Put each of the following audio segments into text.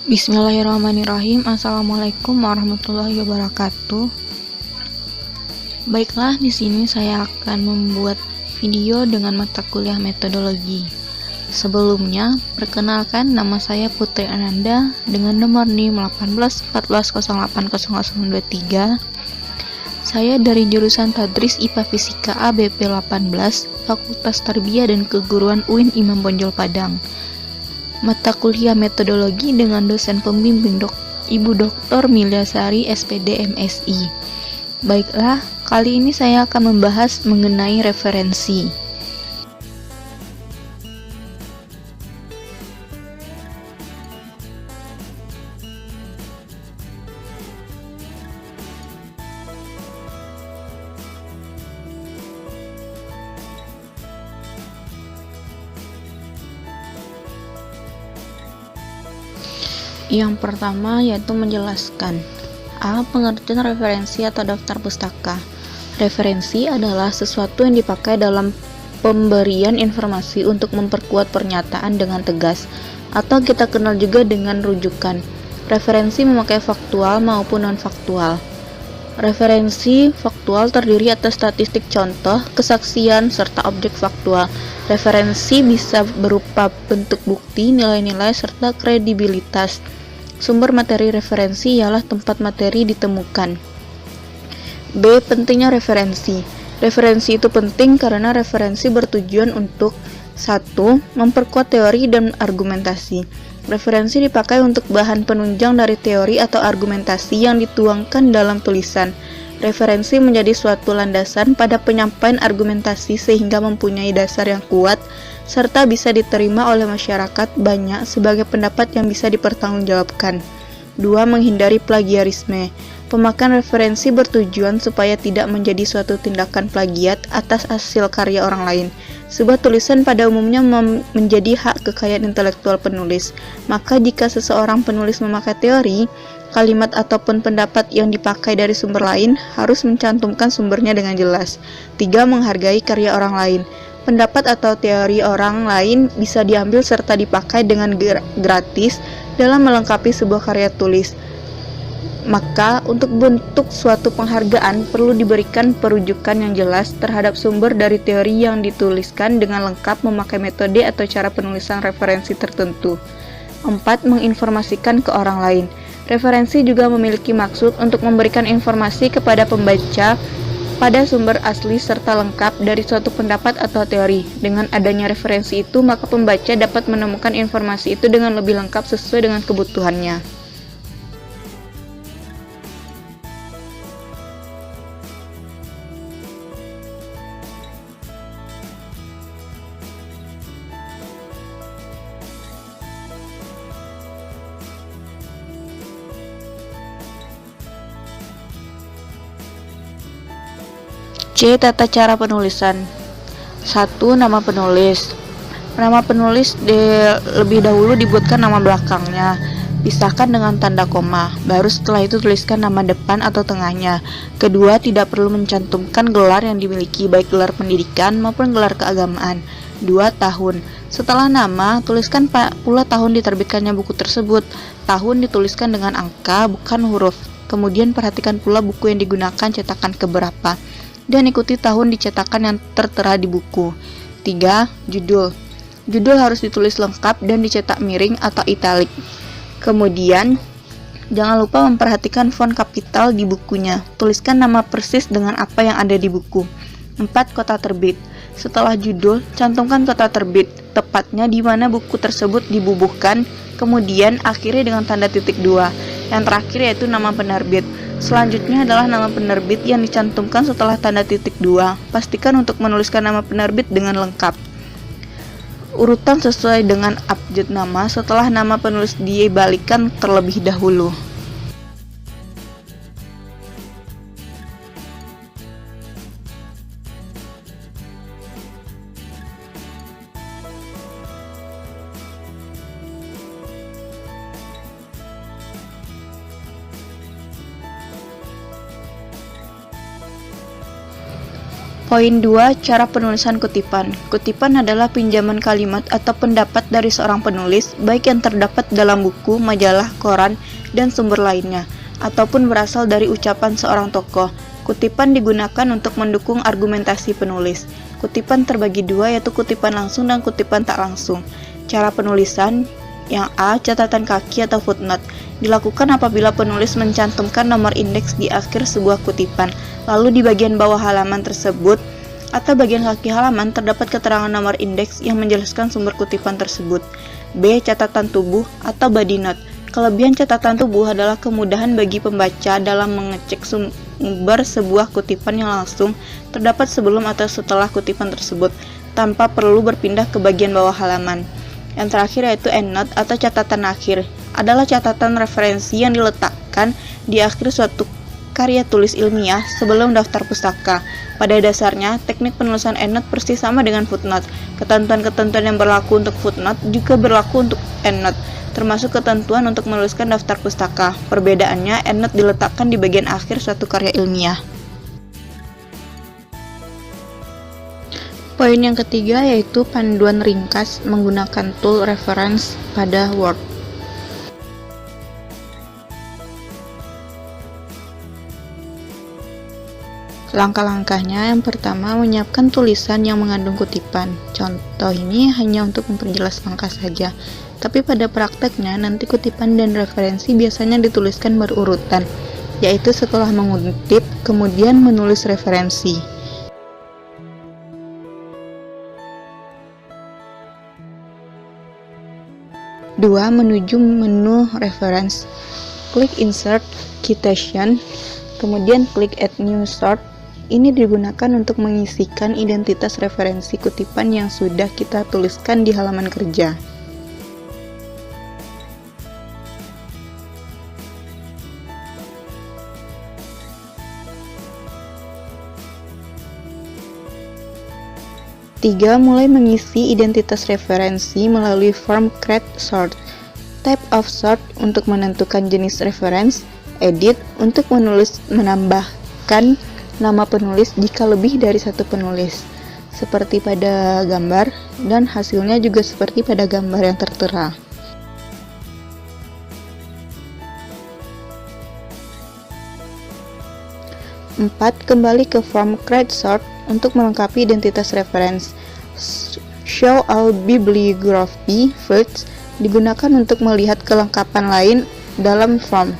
Bismillahirrahmanirrahim. Assalamualaikum warahmatullahi wabarakatuh. Baiklah, di sini saya akan membuat video dengan mata kuliah metodologi. Sebelumnya, perkenalkan, nama saya Putri Ananda dengan nomor NIM 1814080023. Saya dari jurusan Tadris IPA Fisika A BP 18, Fakultas Tarbiyah dan Keguruan UIN Imam Bonjol Padang. Mata kuliah metodologi dengan dosen pembimbing Ibu Dr. Milyasari SPD MSI. Baiklah, kali ini saya akan membahas mengenai referensi. Yang pertama yaitu menjelaskan A. Pengertian referensi atau daftar pustaka. Referensi adalah sesuatu yang dipakai dalam pemberian informasi untuk memperkuat pernyataan dengan tegas, atau kita kenal juga dengan rujukan. Referensi memakai faktual maupun non-faktual. Referensi faktual terdiri atas statistik contoh, kesaksian, serta objek faktual. Referensi bisa berupa bentuk bukti, nilai-nilai, serta kredibilitas. Sumber materi referensi ialah tempat materi ditemukan. B. Pentingnya referensi. Referensi itu penting karena referensi bertujuan untuk 1. Memperkuat teori dan argumentasi. Referensi dipakai untuk bahan penunjang dari teori atau argumentasi yang dituangkan dalam tulisan. Referensi menjadi suatu landasan pada penyampaian argumentasi sehingga mempunyai dasar yang kuat serta bisa diterima oleh masyarakat banyak sebagai pendapat yang bisa dipertanggungjawabkan. 2. Menghindari plagiarisme. Pemakaian referensi bertujuan supaya tidak menjadi suatu tindakan plagiat atas hasil karya orang lain. Sebuah tulisan pada umumnya menjadi hak kekayaan intelektual penulis. Maka jika seseorang penulis memakai teori, kalimat ataupun pendapat yang dipakai dari sumber lain harus mencantumkan sumbernya dengan jelas. 3. Menghargai karya orang lain. Pendapat atau teori orang lain bisa diambil serta dipakai dengan gratis dalam melengkapi sebuah karya tulis. Maka, untuk bentuk suatu penghargaan perlu diberikan perujukan yang jelas terhadap sumber dari teori yang dituliskan dengan lengkap memakai metode atau cara penulisan referensi tertentu. 4. Menginformasikan ke orang lain. Referensi juga memiliki maksud untuk memberikan informasi kepada pembaca pada sumber asli serta lengkap dari suatu pendapat atau teori. Dengan adanya referensi itu, maka pembaca dapat menemukan informasi itu dengan lebih lengkap sesuai dengan kebutuhannya. C. Tata cara penulisan. 1. Nama penulis. Nama penulis lebih dahulu dibuatkan nama belakangnya, pisahkan dengan tanda koma, baru setelah itu tuliskan nama depan atau tengahnya. Kedua, tidak perlu mencantumkan gelar yang dimiliki, baik gelar pendidikan maupun gelar keagamaan. 2. Tahun. Setelah nama, tuliskan pula tahun diterbitkannya buku tersebut. Tahun dituliskan dengan angka, bukan huruf. Kemudian perhatikan pula buku yang digunakan cetakan keberapa, dan ikuti tahun dicetakan yang tertera di buku. 3. Judul. Judul harus ditulis lengkap dan dicetak miring atau italik. Kemudian, jangan lupa memperhatikan font kapital di bukunya. Tuliskan nama persis dengan apa yang ada di buku. 4. Kota terbit. Setelah judul, cantumkan kota terbit, tepatnya di mana buku tersebut dibubuhkan, kemudian akhiri dengan tanda titik 2. Yang terakhir yaitu nama penerbit. Selanjutnya adalah nama penerbit yang dicantumkan setelah tanda titik 2. Pastikan untuk menuliskan nama penerbit dengan lengkap. Urutan sesuai dengan abjad nama setelah nama penulis dibalikkan terlebih dahulu. Poin 2. Cara penulisan kutipan. Kutipan adalah pinjaman kalimat atau pendapat dari seorang penulis, baik yang terdapat dalam buku, majalah, koran, dan sumber lainnya, ataupun berasal dari ucapan seorang tokoh. Kutipan digunakan untuk mendukung argumentasi penulis. Kutipan terbagi dua, yaitu kutipan langsung dan kutipan tak langsung. Cara penulisan. Yang A. Catatan kaki atau footnote. Dilakukan apabila penulis mencantumkan nomor indeks di akhir sebuah kutipan, lalu di bagian bawah halaman tersebut atau bagian kaki halaman terdapat keterangan nomor indeks yang menjelaskan sumber kutipan tersebut. B. Catatan tubuh atau body note. Kelebihan catatan tubuh adalah kemudahan bagi pembaca dalam mengecek sumber sebuah kutipan yang langsung terdapat sebelum atau setelah kutipan tersebut, tanpa perlu berpindah ke bagian bawah halaman. Yang terakhir yaitu endnote atau catatan akhir, adalah catatan referensi yang diletakkan di akhir suatu karya tulis ilmiah sebelum daftar pustaka. Pada dasarnya, teknik penulisan endnote persis sama dengan footnote. Ketentuan-ketentuan yang berlaku untuk footnote juga berlaku untuk endnote, termasuk ketentuan untuk menuliskan daftar pustaka. Perbedaannya, endnote diletakkan di bagian akhir suatu karya ilmiah. Poin yang ketiga yaitu panduan ringkas menggunakan tool reference pada Word. Langkah-langkahnya, yang pertama, menyiapkan tulisan yang mengandung kutipan. Contoh ini hanya untuk memperjelas langkah saja, tapi pada prakteknya nanti kutipan dan referensi biasanya dituliskan berurutan, yaitu setelah mengutip, kemudian menulis referensi. 2. Menuju menu reference. Klik Insert Citation, kemudian klik Add New Source. Ini digunakan untuk mengisikan identitas referensi kutipan yang sudah kita tuliskan di halaman kerja. Tiga, mulai mengisi identitas referensi melalui form Create Sort. Type of Sort untuk menentukan jenis reference. Edit untuk menambahkan nama penulis jika lebih dari satu penulis, seperti pada gambar, dan hasilnya juga seperti pada gambar yang tertera. Empat, kembali ke form Create Sort untuk melengkapi identitas reference. Show all bibliography fields digunakan untuk melihat kelengkapan lain dalam form.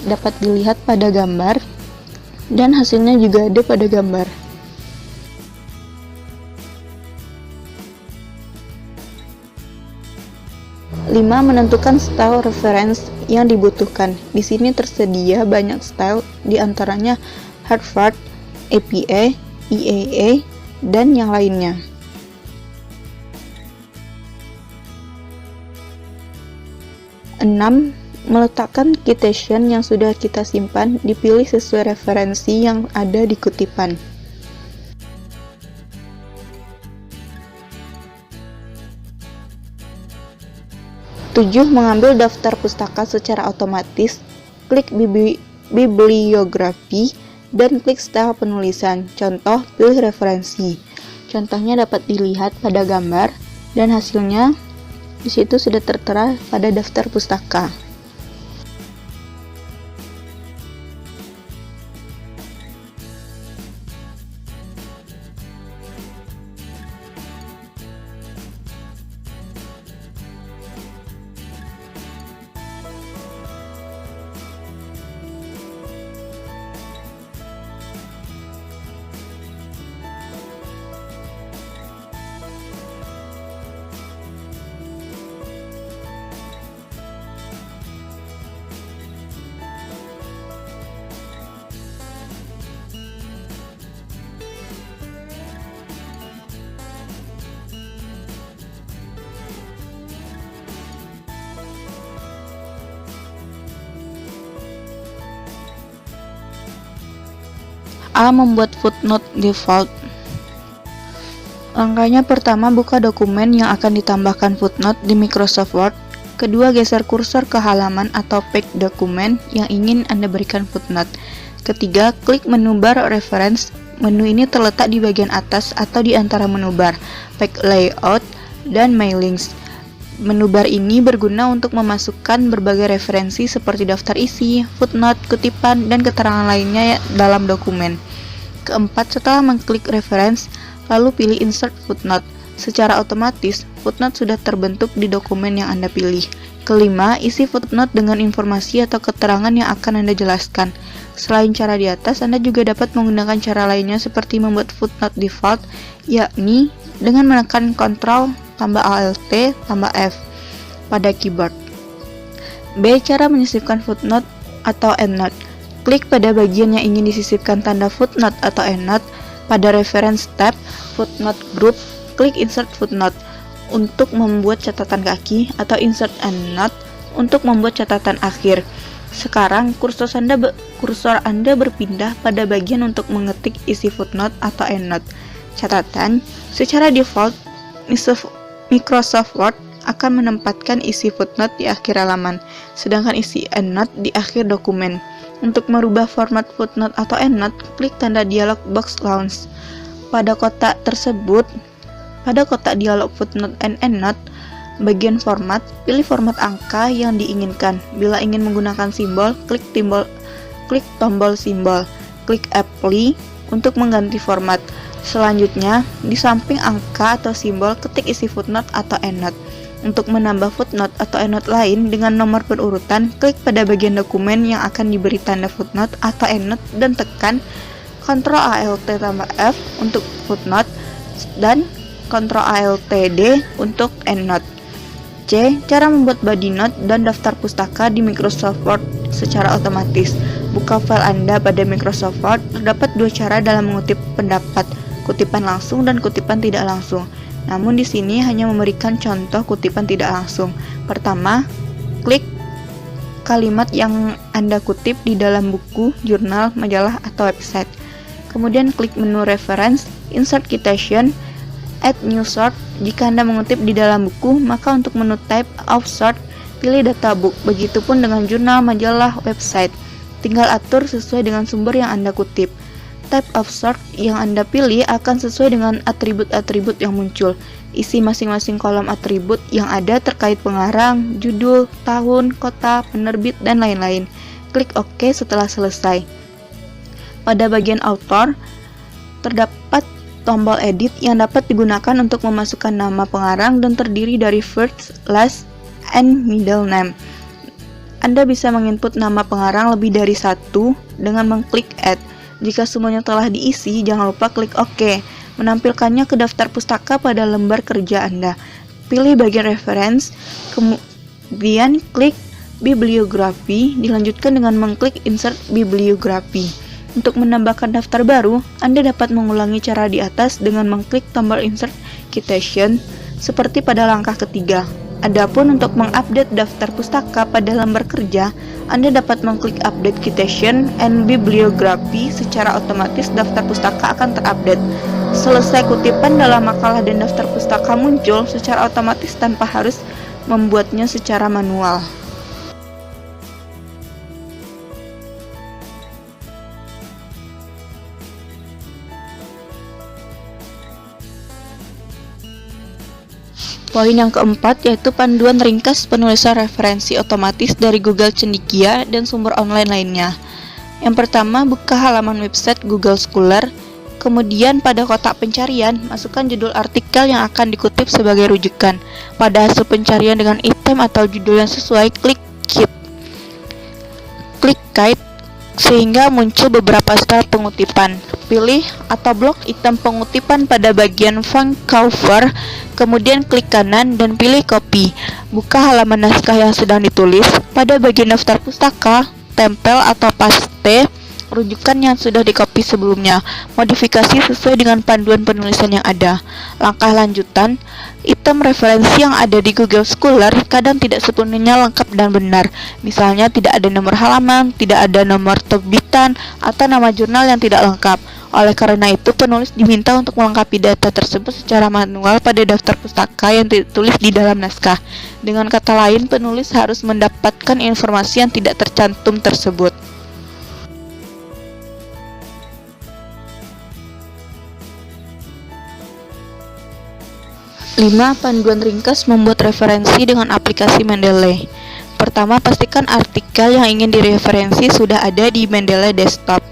Dapat dilihat pada gambar, dan hasilnya juga ada pada gambar. Lima, menentukan style reference yang dibutuhkan. Di sini tersedia banyak style, diantaranya Harvard, APA, EAA, dan yang lainnya. 6. Meletakkan citation yang sudah kita simpan, dipilih sesuai referensi yang ada di kutipan. 7. Mengambil daftar pustaka secara otomatis. Klik bibliografi dan klik style penulisan. Contoh, pilih referensi. Contohnya dapat dilihat pada gambar, dan hasilnya di situ sudah tertera pada daftar pustaka. A. Membuat footnote default. Langkahnya pertama, buka dokumen yang akan ditambahkan footnote di Microsoft Word. Kedua, geser kursor ke halaman atau page dokumen yang ingin Anda berikan footnote. Ketiga, klik menu bar reference Menu ini terletak di bagian atas atau di antara menu bar, page layout, dan my links. Menu bar ini berguna untuk memasukkan berbagai referensi seperti daftar isi, footnote, kutipan, dan keterangan lainnya dalam dokumen. Keempat, setelah mengklik reference, lalu pilih insert footnote. Secara otomatis, footnote sudah terbentuk di dokumen yang Anda pilih. Kelima, isi footnote dengan informasi atau keterangan yang akan Anda jelaskan. Selain cara di atas, Anda juga dapat menggunakan cara lainnya seperti membuat footnote default, yakni dengan menekan Ctrl tambah Alt tambah F pada keyboard. B. Cara menyisipkan footnote atau endnote. Klik pada bagian yang ingin disisipkan tanda footnote atau endnote. Pada reference tab, footnote group, klik insert footnote untuk membuat catatan kaki atau insert endnote untuk membuat catatan akhir. Sekarang kursor Anda berpindah pada bagian untuk mengetik isi footnote atau endnote. Catatan, secara default Microsoft Word akan menempatkan isi footnote di akhir halaman, sedangkan isi endnote di akhir dokumen. Untuk merubah format footnote atau endnote, klik tanda dialog box Launch. Pada kotak dialog footnote and endnote, bagian format, pilih format angka yang diinginkan. Bila ingin menggunakan simbol, klik tombol simbol. Klik Apply untuk mengganti format. Selanjutnya, di samping angka atau simbol, ketik isi footnote atau endnote. Untuk menambah footnote atau endnote lain dengan nomor berurutan, klik pada bagian dokumen yang akan diberi tanda footnote atau endnote dan tekan Ctrl Alt tambah F untuk footnote dan Ctrl Alt D untuk endnote. C. Cara membuat body note dan daftar pustaka di Microsoft Word secara otomatis. Buka file Anda pada Microsoft Word. Terdapat dua cara dalam mengutip pendapat, kutipan langsung dan kutipan tidak langsung. Namun di sini hanya memberikan contoh kutipan tidak langsung. Pertama, klik kalimat yang Anda kutip di dalam buku, jurnal, majalah, atau website. Kemudian klik menu reference, insert citation, add new source. Jika Anda mengutip di dalam buku, maka untuk menu type of source, pilih data book. Begitupun dengan jurnal, majalah, website. Tinggal atur sesuai dengan sumber yang Anda kutip. Type of source yang Anda pilih akan sesuai dengan atribut-atribut yang muncul. Isi masing-masing kolom atribut yang ada terkait pengarang, judul, tahun, kota, penerbit, dan lain-lain. Klik OK setelah selesai. Pada bagian author, terdapat tombol edit yang dapat digunakan untuk memasukkan nama pengarang dan terdiri dari first, last, and middle name. Anda bisa menginput nama pengarang lebih dari satu dengan mengklik add. Jika semuanya telah diisi, jangan lupa klik OK. Menampilkannya ke daftar pustaka pada lembar kerja Anda. Pilih bagian reference, kemudian klik bibliografi, dilanjutkan dengan mengklik insert bibliografi. Untuk menambahkan daftar baru, Anda dapat mengulangi cara di atas dengan mengklik tombol insert citation seperti pada langkah ketiga. Adapun untuk mengupdate daftar pustaka pada lembar kerja, Anda dapat mengklik update citation and bibliography. Secara otomatis daftar pustaka akan terupdate. Selesai kutipan dalam makalah dan daftar pustaka muncul secara otomatis tanpa harus membuatnya secara manual. Poin yang keempat yaitu panduan ringkas penulisan referensi otomatis dari Google Cendekia dan sumber online lainnya. Yang pertama, buka halaman website Google Scholar. Kemudian pada kotak pencarian, masukkan judul artikel yang akan dikutip sebagai rujukan. Pada hasil pencarian dengan item atau judul yang sesuai, klik Kite sehingga muncul beberapa style pengutipan. Pilih atau blok item pengutipan pada bagian Vancouver, kemudian klik kanan dan pilih copy. Buka halaman naskah yang sedang ditulis. Pada bagian daftar pustaka, tempel atau paste rujukan yang sudah dikopi sebelumnya. Modifikasi sesuai dengan panduan penulisan yang ada. Langkah lanjutan, item referensi yang ada di Google Scholar kadang tidak sepenuhnya lengkap dan benar. Misalnya tidak ada nomor halaman, tidak ada nomor terbitan, atau nama jurnal yang tidak lengkap. Oleh karena itu, penulis diminta untuk melengkapi data tersebut secara manual pada daftar pustaka yang ditulis di dalam naskah. Dengan kata lain, penulis harus mendapatkan informasi yang tidak tercantum tersebut. 5. Panduan ringkas membuat referensi dengan aplikasi Mendeley. Pertama, pastikan artikel yang ingin direferensi sudah ada di Mendeley Desktop.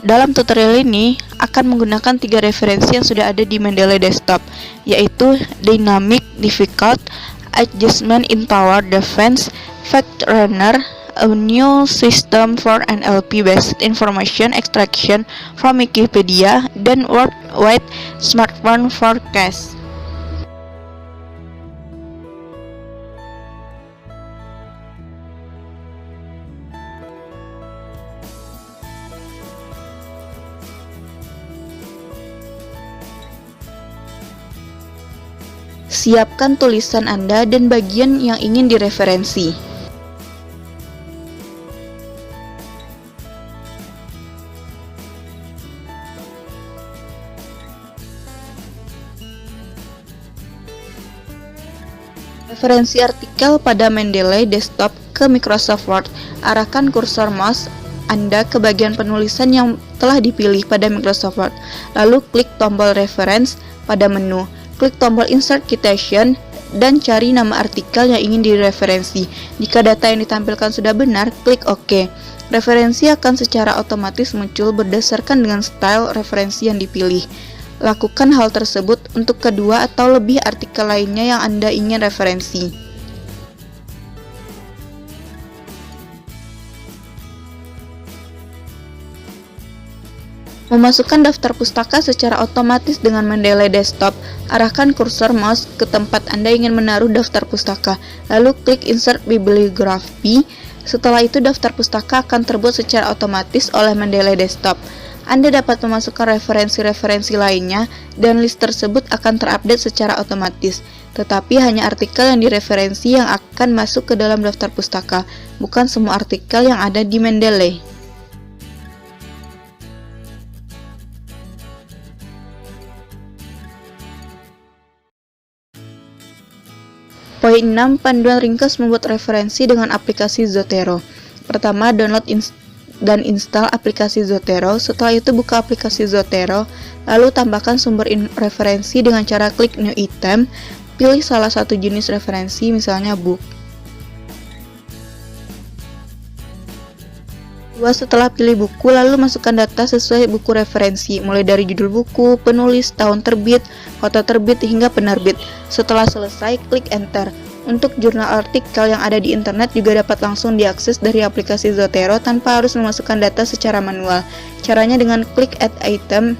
Dalam tutorial ini akan menggunakan 3 referensi yang sudah ada di Mendeley Desktop, yaitu Dynamic Difficult, Adjustment in Tower Defense, Fact Runner, a new system for NLP-based information extraction from Wikipedia, dan Worldwide Smartphone Forecast. Siapkan tulisan Anda dan bagian yang ingin direferensi. Referensi artikel pada Mendeley Desktop ke Microsoft Word. Arahkan kursor mouse Anda ke bagian penulisan yang telah dipilih pada Microsoft Word. Lalu klik tombol Reference pada menu. Klik tombol Insert Citation dan cari nama artikel yang ingin direferensi. Jika data yang ditampilkan sudah benar, klik OK. Referensi akan secara otomatis muncul berdasarkan dengan style referensi yang dipilih. Lakukan hal tersebut untuk kedua atau lebih artikel lainnya yang Anda ingin referensi. Memasukkan daftar pustaka secara otomatis dengan Mendeley Desktop. Arahkan kursor mouse ke tempat Anda ingin menaruh daftar pustaka, lalu klik Insert Bibliography. Setelah itu daftar pustaka akan terbuat secara otomatis oleh Mendeley Desktop. Anda dapat memasukkan referensi-referensi lainnya dan list tersebut akan terupdate secara otomatis. Tetapi hanya artikel yang direferensi yang akan masuk ke dalam daftar pustaka, bukan semua artikel yang ada di Mendeley. Poin 6. Panduan ringkas membuat referensi dengan aplikasi Zotero. Pertama, download dan install aplikasi Zotero. Setelah itu buka aplikasi Zotero, lalu tambahkan sumber referensi dengan cara klik New Item. Pilih salah satu jenis referensi, misalnya book. Setelah pilih buku, lalu masukkan data sesuai buku referensi, mulai dari judul buku, penulis, tahun terbit, kota terbit, hingga penerbit. Setelah selesai, klik Enter. Untuk jurnal artikel yang ada di internet juga dapat langsung diakses dari aplikasi Zotero tanpa harus memasukkan data secara manual. Caranya dengan klik Add Item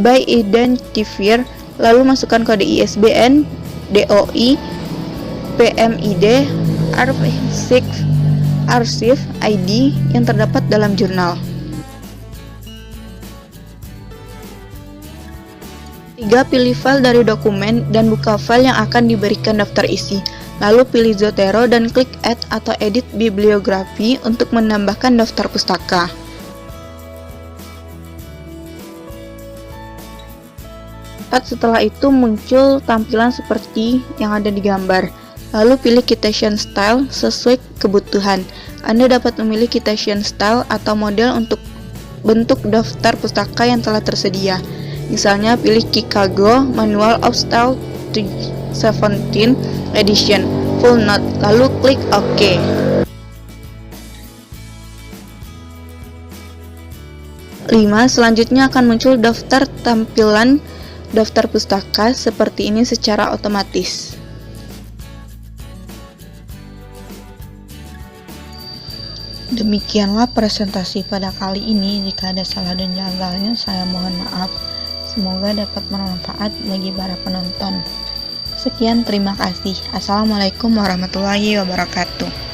by Identifier, lalu masukkan kode ISBN, DOI, PMID, Archive ID yang terdapat dalam jurnal. 3. Pilih file dari dokumen dan buka file yang akan diberikan daftar isi. Lalu pilih Zotero dan klik Add atau Edit Bibliography untuk menambahkan daftar pustaka. 4. Setelah itu muncul tampilan seperti yang ada di gambar. Lalu pilih citation style sesuai kebutuhan. Anda dapat memilih citation style atau model untuk bentuk daftar pustaka yang telah tersedia. Misalnya pilih Chicago Manual of Style 2017 Edition Full Note, lalu klik OK. 5. Selanjutnya akan muncul daftar tampilan daftar pustaka seperti ini secara otomatis. Demikianlah presentasi pada kali ini. Jika ada salah dan janggalnya, saya mohon maaf. Semoga dapat bermanfaat bagi para penonton. Sekian, terima kasih. Assalamualaikum warahmatullahi wabarakatuh.